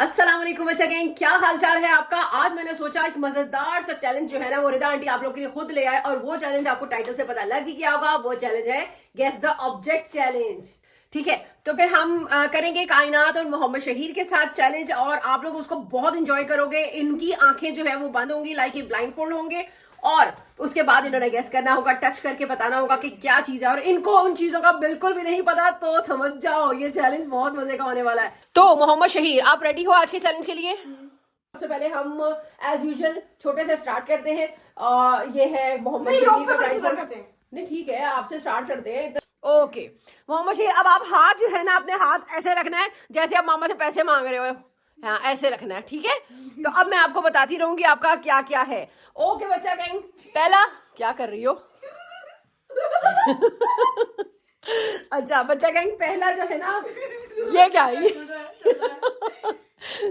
अस्सलाम वालेकुम बच्चा गैंग, क्या हाल चाल है आपका। आज मैंने सोचा एक मजेदार सा चैलेंज जो है ना वो रिदा आंटी आप लोग के लिए खुद ले आए, और वो चैलेंज आपको टाइटल से पता लग ही गया होगा। वो चैलेंज है गेस द ऑब्जेक्ट चैलेंज। ठीक है, तो फिर हम करेंगे कायनात और मोहम्मद शहीर के साथ चैलेंज, और आप लोग उसको बहुत इंजॉय करोगे। इनकी आंखें जो है वो बंद होंगी, लाइक ये ब्लाइंड फोल्ड होंगे, और उसके बाद इन्होंने गेस करना होगा, टच करके बताना होगा कि क्या चीज है। और इनको उन चीजों का बिल्कुल भी नहीं पता, तो समझ जाओ ये चैलेंज बहुत मजे का होने वाला है। तो मोहम्मद शहीर, आप रेडी हो आज के चैलेंज के लिए? सबसे पहले हम एज यूजुअल छोटे से स्टार्ट करते हैं। ये है मोहम्मद शहीर का ब्लाइंड। नहीं ठीक है, आपसे स्टार्ट करते हैं। ओके मोहम्मद शहीर, अब आप हाथ जो है ना अपने हाथ ऐसे रखना है जैसे आप मामा से पैसे मांग रहे हो। हाँ ऐसे रखना है, ठीक है। तो अब मैं आपको बताती रहूंगी आपका क्या क्या है। ओके बच्चा गैंग, पहला क्या कर रही हो? अच्छा बच्चा गैंग, पहला जो है ना ये क्या है?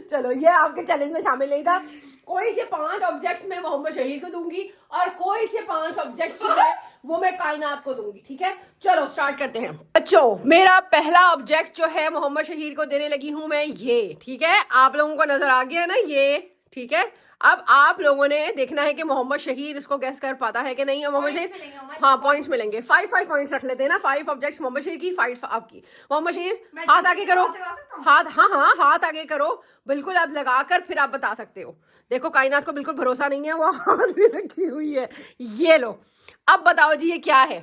चलो ये आपके चैलेंज में शामिल नहीं था। कोई से 5 ऑब्जेक्ट्स मैं मोहम्मद शहीद को दूंगी, और कोई से 5 ऑब्जेक्ट्स जो है वो मैं कायनात को दूंगी, ठीक है। चलो स्टार्ट करते हैं बच्चों। मेरा पहला ऑब्जेक्ट जो है मोहम्मद शहीद को देने लगी हूं मैं, ये ठीक है। आप लोगों को नजर आ गया ना ये, ठीक है। अब आप लोगों ने देखना है कि मोहम्मद शहीद इसको गैस कर पाता है कि नहीं है। मोहम्मद शहीद, हाँ पॉइंट्स मिलेंगे। 5 पॉइंट्स रख लेते हैं ना। 5 ऑब्जेक्ट्स मोहम्मद शहीद की, 5 आपकी। मोहम्मद शहीद हाथ आगे करो, हाथ, हाँ हाँ हाथ आगे करो बिल्कुल। अब लगाकर फिर आप बता सकते हो। देखो कायनात को बिल्कुल भरोसा नहीं है, वो हाथ भी रखी हुई है। ये लो, अब बताओ जी ये क्या है।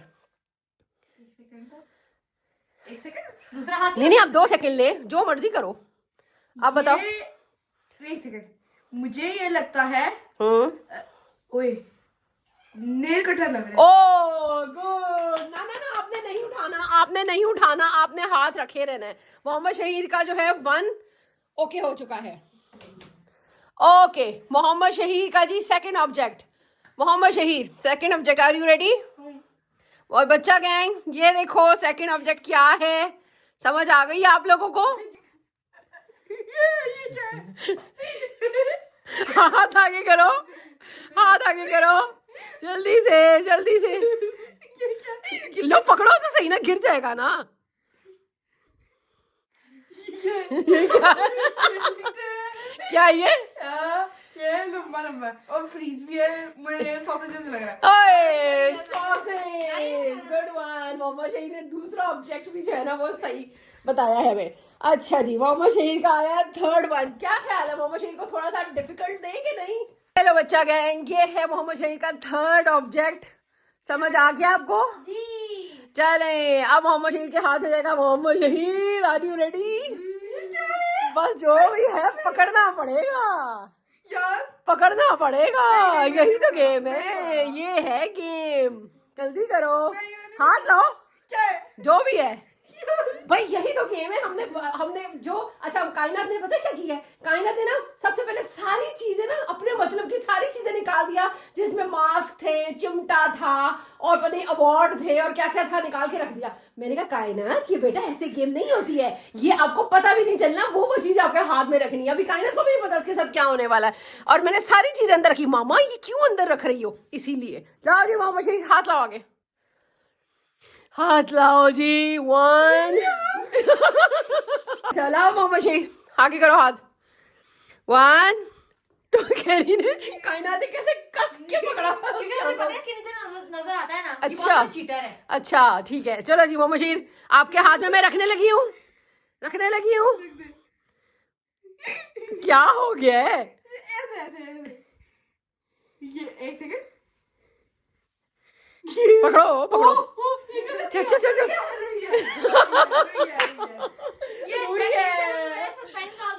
एक सेकंड, दूसरा हाथ नहीं आप 2 सेकंड ले, जो मर्जी करो। अब बताओ। एक सेकंड, मुझे ये लगता है ओए नेल कटर लग रहा है। ओ गुड। ना ना ना, आपने नहीं उठाना, आपने नहीं उठाना, आपने हाथ रखे रहना है। मोहम्मद शहीद का जो है 1 ओके हो चुका है। ओके मोहम्मद शहीद का जी second object. Mohammad Shahid second object, are you ready? और बच्चा गैंग ये देखो सेकंड ऑब्जेक्ट क्या है, समझ आ गई आप लोगों को? हाथ आगे करो, हाथ आगे करो, जल्दी से जल्दी से। लो पकड़ो तो सही ना, गिर जाएगा ना। ये क्या क्या ये लंबा लंबा और फ्रीज भी है, मुझे सॉसेजेस लग रहा है। Sausage, good one. मोहम्मद शहीद ने दूसरा ऑब्जेक्ट भी जो है ना वो सही बताया है हमें। अच्छा जी, मोहम्मद शहीद का आया थर्ड वन। क्या ख्याल है, मोहम्मद शहीद को थोड़ा सा डिफिकल्ट दें कि नहीं? हेलो बच्चा गैंग, ये है मोहम्मद शहीद का थर्ड ऑब्जेक्ट। समझ आ गया आपको? चले अब मोहम्मद शहीद के हाथ हो जाएगा। मोहम्मद शहीद आर यू रेडी? बस जो भी है पकड़ना पड़ेगा यार, पकड़ना पड़ेगा, यही तो गेम है, ये है गेम। जल्दी करो, हाथ लाओ, क्या है? जो भी है भाई यही तो गेम है। हमने जो, अच्छा कायनात ने पता है क्या किया है? कायनात ने ना सबसे पहले सारी चीजें ना अपने मतलब की सारी चीजें निकाल दिया, जिसमें मास्क थे, चिमटा था, और पता नहीं अवार्ड थे, और क्या क्या था, निकाल के रख दिया। मैंने कहा कायनात ये बेटा ऐसे गेम नहीं होती है, ये आपको पता भी नहीं चलना, वो चीजें आपके हाथ में रखनी है। अभी कायनात को भी नहीं पता उसके साथ क्या होने वाला है, और मैंने सारी चीजें अंदर रखी। मामा ये क्यों अंदर रख रही हो? इसीलिए। जाओ जी मोहम्मद शहीद, हाथ लाओ आगे, हाथ लाओ जी। 1 चलाओ मोहम्मद शहीद, आगे करो हाथ। 1 2 कैरी ने कायनात कैसे कस के पकड़ा। इसके नीचे नजर आता है ना। अच्छा चीटर है। अच्छा ठीक है, चलो जी मोहम्मद शहीद आपके हाथ में मैं रखने लगी हूँ, रखने लगी हूँ। क्या हो गया है? ऐसे ऐसे ऐसे। ये एक सेकंड, पकड़ो पकड़ो। चल चल चल चल।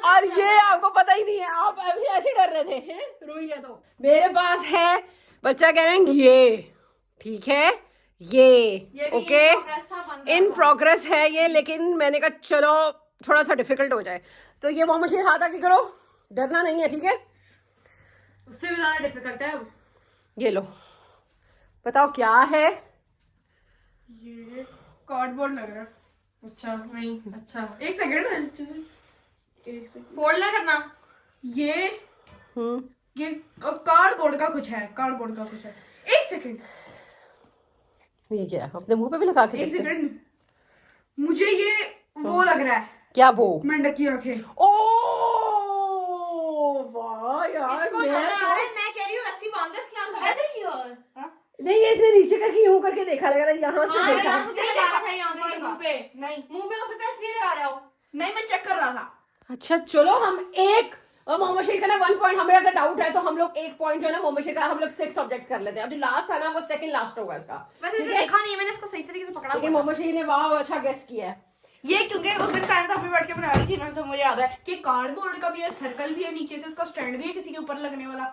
और ये आपको पता ही नहीं है, आप अभी ऐसे डर रहे थे हैं? रुई है तो मेरे पास है बच्चा गैंग ये, ठीक है। ये ओके इन प्रोग्रेस है ये, लेकिन मैंने कहा चलो थोड़ा सा डिफिकल्ट हो जाए। तो ये मोहम्मद शहीद हाथ आगे करो, डरना नहीं है, ठीक है। उससे भी ज्यादा डिफिकल्ट है अब। ये लो, बताओ क्या है? ये कार्डबोर्ड लग रहा है। अच्छा नहीं, अच्छा एक सेकंड, फोल्ड ना करना। ये कार्डबोर्ड का कुछ है, कार्डबोर्ड का कुछ है। एक सेकंड, ये क्या है? अपने मुंह पे भी लगा के एक देखते हैं। सेकंड, मुझे ये वो लग रहा है। क्या वो? मेंढक की आंखें। ओ नहीं ये इसने नीचे करके यूं करके देखा, लग रहा है यहाँ से हाँ, देखा। यार, मुझे लगा रहा था यहाँ पर मुंह पे। नहीं मुंह पे हो सकता है इसलिए लगा रहा हो। नहीं, मैं चेक कर रहा था। अच्छा चलो हम एक मोहम्मद शहीद का ना 1 पॉइंट, हमें अगर डाउट है तो हम लोग 1 पॉइंट जो है ना मोहम्मद शहीद का हम लोग 6 ऑब्जेक्ट कर लेते हैं। अब जो लास्ट था ना वो सेकंड लास्ट होगा इसका। वैसे ठीक तो है? देखा नहीं है मैंने, इसको सही तरीके से पकड़ा लेकिन हुआ था। मोहम्मद शहीद ने वाह अच्छा गेस किया है। ये क्योंकि उस दिन कायनात अभी बैठ के बना रही थी ना, तो मुझे याद है कि कार्डबोर्ड का भी है, सर्कल भी है, नीचे से इसका स्टैंड भी है किसी के ऊपर लगने वाला।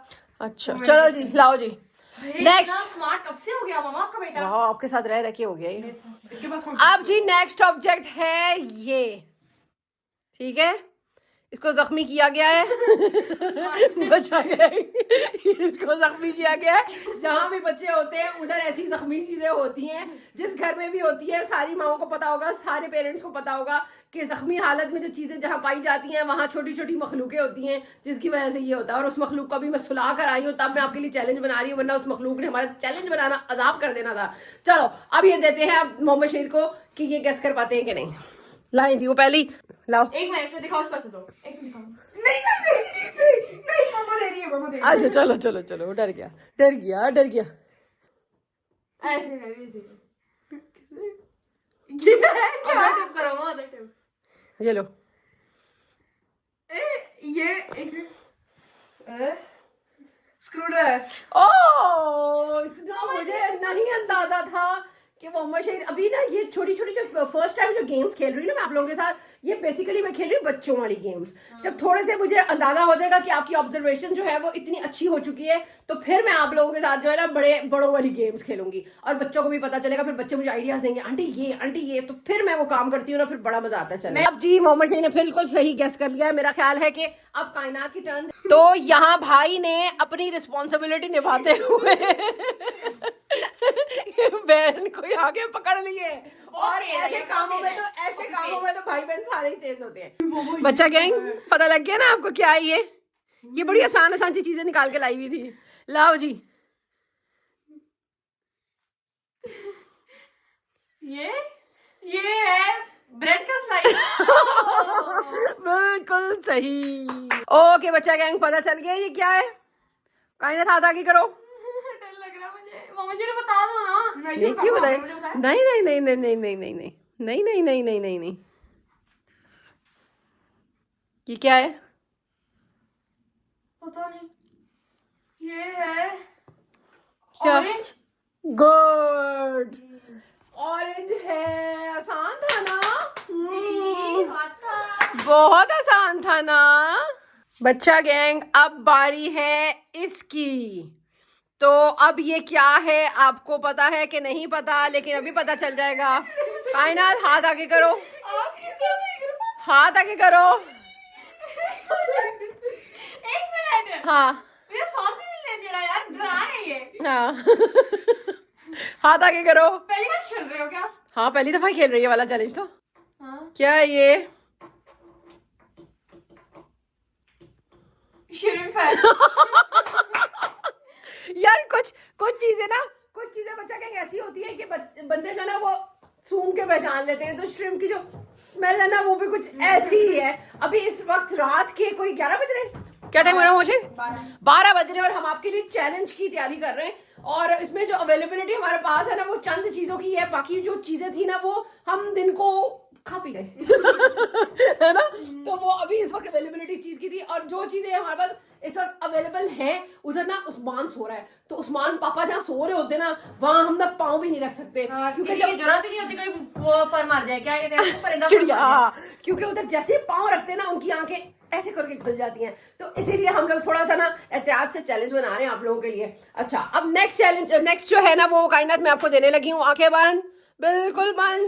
अच्छा चलो जी लाओ जी नेक्स्ट। स्मार्ट कब से हो गया मामा आपका बेटा? वाह आपके साथ रह के हो गया ये। इसके पास अब जी नेक्स्ट ऑब्जेक्ट है ये, ठीक है, इसको जख्मी किया गया है बचा गया है। इसको जख्मी किया गया है। जहाँ भी बच्चे होते हैं उधर ऐसी जख्मी चीजें होती हैं, जिस घर में भी होती है सारी माओं को पता होगा, सारे पेरेंट्स को पता होगा कि जख्मी हालत में जो चीजें जहाँ पाई जाती हैं वहाँ छोटी छोटी मखलूकें होती हैं जिसकी वजह से ये होता है। और उस मखलूक को भी मैं सुला कर आई हूँ, तब मैं आपके लिए चैलेंज बना रही हूँ, वरना उस मखलूक ने हमारा चैलेंज बनाना अजाब कर देना था। चलो अब ये देते हैं अब मोहम्मद शहीद को कि ये गेस कर पाते हैं कि नहीं। लाएं जी वो पहली लाओ। एक मिनट में दिखाओ, उसको दो, एक मिनट दिखाओ। नहीं, मामा दे रही है, मामा दे रही है। अच्छा चलो चलो चलो, वो डर गया डर गया डर गया। ऐसे है, ऐसे। ये है क्या? उधर टिप करो मामा, उधर टिप। ये लो। ये एक स्क्रू ड्राइवर। ओह इतना मुझे नहीं अंदाजा था कि मोहम्मद शहीद अभी ना ये छोटी छोटी जो फर्स्ट टाइम जो गेम्स खेल रही हूँ ना मैं आप लोगों के साथ, ये बेसिकली मैं खेल रही हूँ बच्चों वाली गेम्स। जब थोड़े से मुझे अंदाजा हो जाएगा कि आपकी ऑब्जर्वेशन जो है वो इतनी अच्छी हो चुकी है, तो फिर मैं आप लोगों के साथ जो है ना बड़ों वाली गेम्स खेलूंगी और बच्चों को भी पता चलेगा। फिर बच्चे मुझे आइडियाज देंगे, आंटी ये, तो फिर मैं वो काम करती हूँ ना, फिर बड़ा मजा आता है। चलो अब जी मोहम्मद शहीद ने बिल्कुल सही गेस कर लिया है। मेरा ख्याल है कि अब कायनात की टर्न। तो यहाँ भाई ने अपनी रिस्पॉन्सिबिलिटी निभाते हुए बहन को आगे पकड़ लिए। और ऐसे कामों में तो भाई बहन सारे ही तेज होते हैं। बच्चा गैंग पता लग गया ना आपको क्या है ये बड़ी आसान सी चीजें निकाल के लाई हुई थी। लाओ जी ये है ब्रेड का स्लाइस। बिल्कुल सही। ओके बच्चा गैंग पता चल गया ये क्या है। कायनात हाथ आगे करो। डर लग रहा मुझे, मामा जी ने बता दो ना। नहीं क्यों बताए? नहीं नहीं नहीं नहीं नहीं नहीं नहीं नहीं नहीं नहीं नहीं नहीं नहीं नहीं ये क्या है? पता नहीं। ये है क्या? ऑरेंज। गुड, ऑरेंज है। आसान था ना? बहुत आसान था ना बच्चा गैंग। अब बारी है इसकी। तो अब ये क्या है आपको पता है कि नहीं पता, लेकिन अभी पता चल जाएगा। कायनात हाथ आगे करो, हाथ आगे करो। एक मिनट, हाँ मेरा सॉस भी नहीं ले दे रहा यार, डरा रही है। हाँ हाथ आगे करो। पहली बार खेल रहे हो क्या? हाँ पहली दफा खेल रही है वाला चैलेंज तो। हाँ। क्या है ये? श्रिम्प है। यार कुछ चीजें बच्चा क्या ऐसी होती है कि बंदे जो ना वो सूंघ के पहचान लेते हैं। तो श्रिम्प की जो स्मेल है ना वो भी कुछ ऐसी ही है। अभी इस वक्त रात के कोई 11 बज रहे हैं। क्या टाइम हो रहा है मुझे? 12 बज रहे हैं और हम आपके लिए चैलेंज की तैयारी कर रहे हैं। और इसमें जो अवेलेबिलिटी हमारे पास है ना वो चंद चीजों की है, बाकी जो चीजें थी ना वो हम दिन को खा पी गए है ना। तो वो अभी इस वक्त अवेलेबिलिटी इस चीज की थी। और जो चीजें हमारे पास इस वक्त अवेलेबल है, उधर ना उस्मान सो रहा है, तो उस्मान पापा जहाँ सो रहे होते ना वहां हम ना पाँव भी नहीं रख सकते। क्योंकि जरूरत भी नहीं होती कोई वो पर मार जाए। क्या कहते हैं परिंदा? चिड़िया। क्योंकि उधर जैसे पाँव रखते हैं ना उनकी आंखें ऐसे करके खुल जाती हैं। तो इसीलिए हम लोग थोड़ा सा ना एहतियात से चैलेंज बना रहे हैं आप लोगों के लिए। अच्छा अब नेक्स्ट जो है ना वो कायनात मैं आपको देने लगी हूँ। आंखें बंद, बिल्कुल बंद।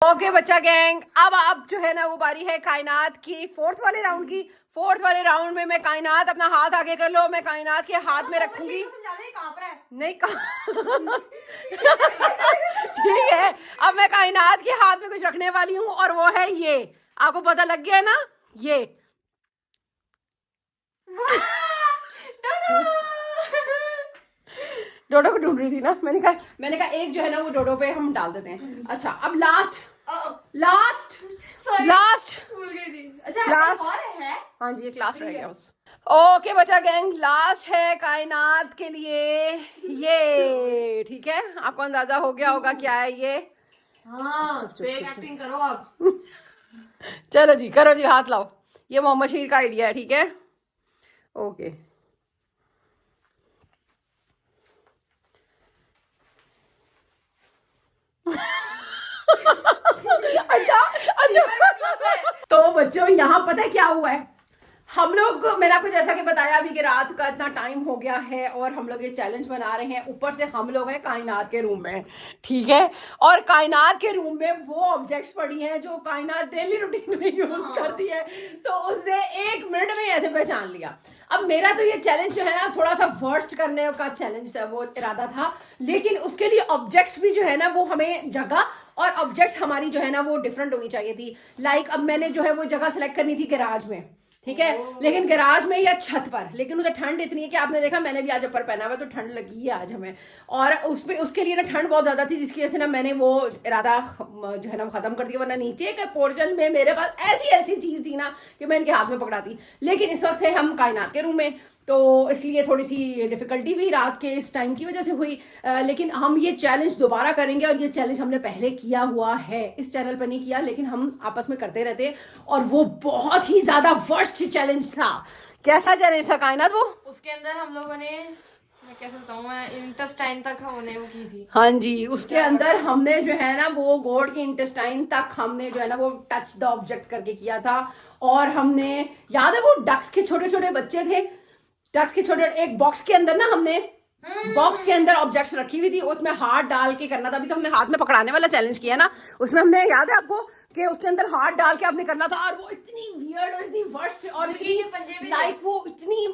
ओके बच्चा गैंग, अब आप जो है ना वो बारी है कायनात की फोर्थ वाले राउंड की। फोर्थ वाले राउंड में मैं कायनात अपना हाथ आगे कर लो, मैं कायनात के हाथ में रखूंगी। नहीं कहाँ ठीक है। अब मैं कायनात के हाथ में कुछ रखने वाली हूँ और वो है ये। आपको पता लग गया है ना ये? डोडो को ढूंढ रही थी ना। मैंने कहा एक जो है ना वो डोडो पे हम डाल देते हैं। अच्छा अब लास्ट भूल गई थी। अच्छा लास्ट और है? हाँ जी, एक लास्ट रह गया बस। ओके बचा गैंग, लास्ट है कायनात के लिए ये, ठीक है। आपको अंदाजा हो गया होगा क्या है ये। हाँ, फेक एक्टिंग करो आप। चलो जी, करो जी, हाथ लाओ। ये मोहम्मद शीर का आइडिया है, ठीक है। ओके अच्छा अच्छा। तो बच्चों यहाँ पता है क्या हुआ है, हम लोग, मैंने आपको जैसा कि बताया अभी कि रात का इतना टाइम हो गया है और हम लोग ये चैलेंज बना रहे हैं। ऊपर से हम लोग हैं कायनात के रूम में, ठीक है। और कायनात के रूम में वो ऑब्जेक्ट्स पड़ी हैं जो कायनात डेली रूटीन में यूज करती है, तो उसने 1 मिनट में ऐसे पहचान लिया। अब मेरा तो ये चैलेंज जो है ना थोड़ा सा वर्स्ट करने का चैलेंज वो इरादा था, लेकिन उसके लिए ऑब्जेक्ट्स भी जो है ना वो हमें जगह, और ऑब्जेक्ट्स हमारी जो है ना वो डिफरेंट होनी चाहिए थी। लाइक अब मैंने जो है वो जगह सेलेक्ट करनी थी गैराज में, ठीक है, लेकिन गैराज में या छत पर। लेकिन उधर ठंड इतनी है कि आपने देखा, मैंने भी आज ऊपर पहना हुआ तो ठंड लगी है आज हमें, और उसके लिए ना ठंड बहुत ज्यादा थी, जिसकी वजह से ना मैंने वो इरादा जो है ना खत्म कर दिया। वरना नीचे के पोर्शन में मेरे पास ऐसी ऐसी चीज थी ना कि मैं इनके हाथ में पकड़ाती। लेकिन इस वक्त है हम कायनात के रूम में, तो इसलिए थोड़ी सी डिफिकल्टी भी रात के इस टाइम की वजह से हुई। लेकिन हम ये चैलेंज दोबारा करेंगे, और ये चैलेंज हमने पहले किया हुआ है, इस चैनल पर नहीं किया, लेकिन हम आपस में करते रहते हैं, और वो बहुत ही ज्यादा वर्स्ट चैलेंज था। कैसा चैलेंज था कायनात वो? उसके अंदर हम लोगों ने, मैं कैसे बताऊं, मैं इंटेस्टाइन तक हमने वो की थी। हाँ जी, उसके अंदर हमने जो है ना वो गोड के इंटेस्टाइन तक हमने जो है ना वो टच द ऑब्जेक्ट करके किया था। और हमने, याद है वो डक्स के छोटे छोटे बच्चे थे, डक्स के छोटे, एक बॉक्स के अंदर ना हमने बॉक्स के अंदर ऑब्जेक्ट्स रखी हुई थी, उसमें हाथ डाल के करना था। अभी तो हमने हाथ में पकड़ाने वाला चैलेंज किया ना, उसमें हमने, याद है आपको कि उसके अंदर हाथ डाल के आपने करना था, और वो इतनी वियर्ड और इतनी वर्स्ट और इतनी लाइक वो इतनी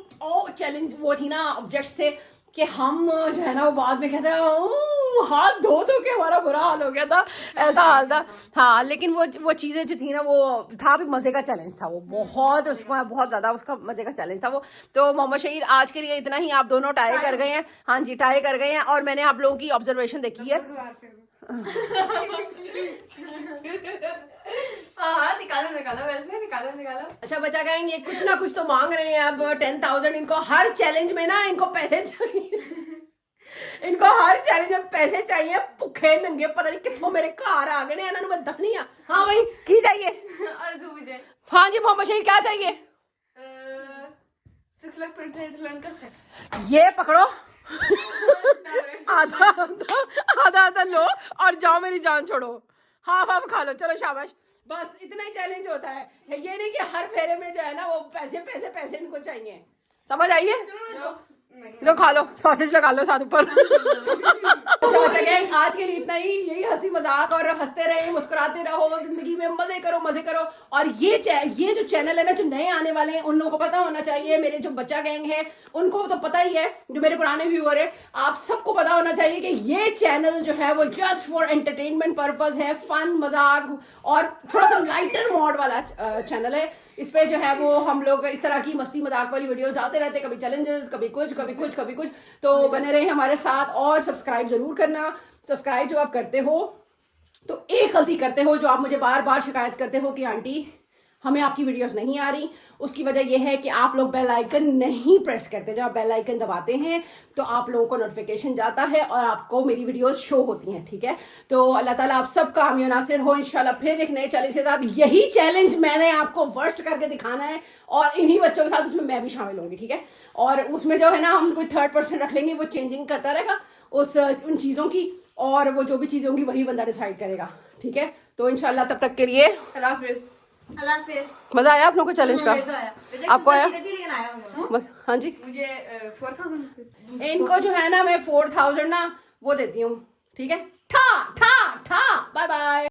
चैलेंज वो थी ना, ऑब्जेक्ट्स थे कि हम जो है ना वो बाद में कहते हैं हाथ धो धो के हमारा बुरा हाल हो गया था, ऐसा हाल था। हाँ, लेकिन वो चीज़ें जो थी ना वो था भी मज़े का चैलेंज था वो, बहुत उसका बहुत ज़्यादा उसका मज़े का चैलेंज था वो। तो मोहम्मद शहीर आज के लिए इतना ही, आप दोनों टाई कर गए हैं। हाँ जी, टाई कर गए हैं, और मैंने आप लोगों की ऑब्जर्वेशन देखी है। हाँ, निकालो वैसे, निकालो। अच्छा बचा गएंगे, कुछ ना कुछ तो मांग रहे हैं अब 10,000। इनको हर चैलेंज में ना इनको पैसे चाहिए इनको हर चैलेंज में पैसे चाहिए, भुखे नंगे पता नहीं कितों मेरे घर आ गए ने, इन्होंने मैं दसनी है। हाँ भाई, की चाहिए? हाँ जी मोहम्मद शहीद, क्या चाहिए? 6 लाख का सेट। ये पकड़ो आधा लो और जाओ, मेरी जान छोड़ो। हाँ खा लो, चलो शाबाश। बस इतना ही चैलेंज होता है, ये नहीं कि हर फेरे में जो है ना वो पैसे इनको चाहिए। समझ आइए? लो खा लो, सॉसेज लगा लो साथ ऊपर। अच्छा गैंग, आज के लिए इतना ही। यही हंसी मजाक, और हंसते रहे, मुस्कुराते रहो, जिंदगी में मजे करो। और ये जो चैनल है ना, जो नए आने वाले हैं उन लोगों को पता होना चाहिए। मेरे जो बच्चा गैंग है उनको तो पता ही है, जो मेरे पुराने व्यूअर है, आप सबको पता होना चाहिए कि ये चैनल जो है वो जस्ट फॉर एंटरटेनमेंट पर्पज है, फन मजाक और थोड़ा सा लाइटर मोड वाला चैनल है। इस पे जो है वो हम लोग इस तरह की मस्ती मजाक वाली वीडियो डालते रहते, कभी चैलेंजेस, कभी कुछ। तो बने रहे हमारे साथ, और सब्सक्राइब जरूर करना। सब्सक्राइब जब आप करते हो तो एक गलती करते हो, जो आप मुझे बार बार शिकायत करते हो कि आंटी हमें आपकी वीडियोस नहीं आ रही, उसकी वजह यह है कि आप लोग बेल आइकन नहीं प्रेस करते। जब आप बेल आइकन दबाते हैं तो आप लोगों को नोटिफिकेशन जाता है और आपको मेरी वीडियोस शो होती हैं, ठीक है। तो अल्लाह ताला आप सबका हामी नासिर हो इंशाल्लाह। फिर एक नए चैलेंज के साथ, यही चैलेंज मैंने आपको वर्स्ट करके दिखाना है, और इन्हीं बच्चों के साथ उसमें मैं भी शामिल होंगी, ठीक है। और उसमें जो है ना हम कोई 3rd पर्सन रख लेंगे, वो चेंजिंग करता रहेगा उन चीज़ों की, और वो जो भी चीज़ें होंगी वही बंदा डिसाइड करेगा, ठीक है। तो इंशाल्लाह तब तक के लिए अल्लाह हाफिज। मजा आया आप लोगों को चैलेंज का? आपको आया? बस हाँ जी, मुझे 4,000 इनको जो है ना मैं 4,000 ना वो देती हूँ, ठीक है। ठा बाय बाय।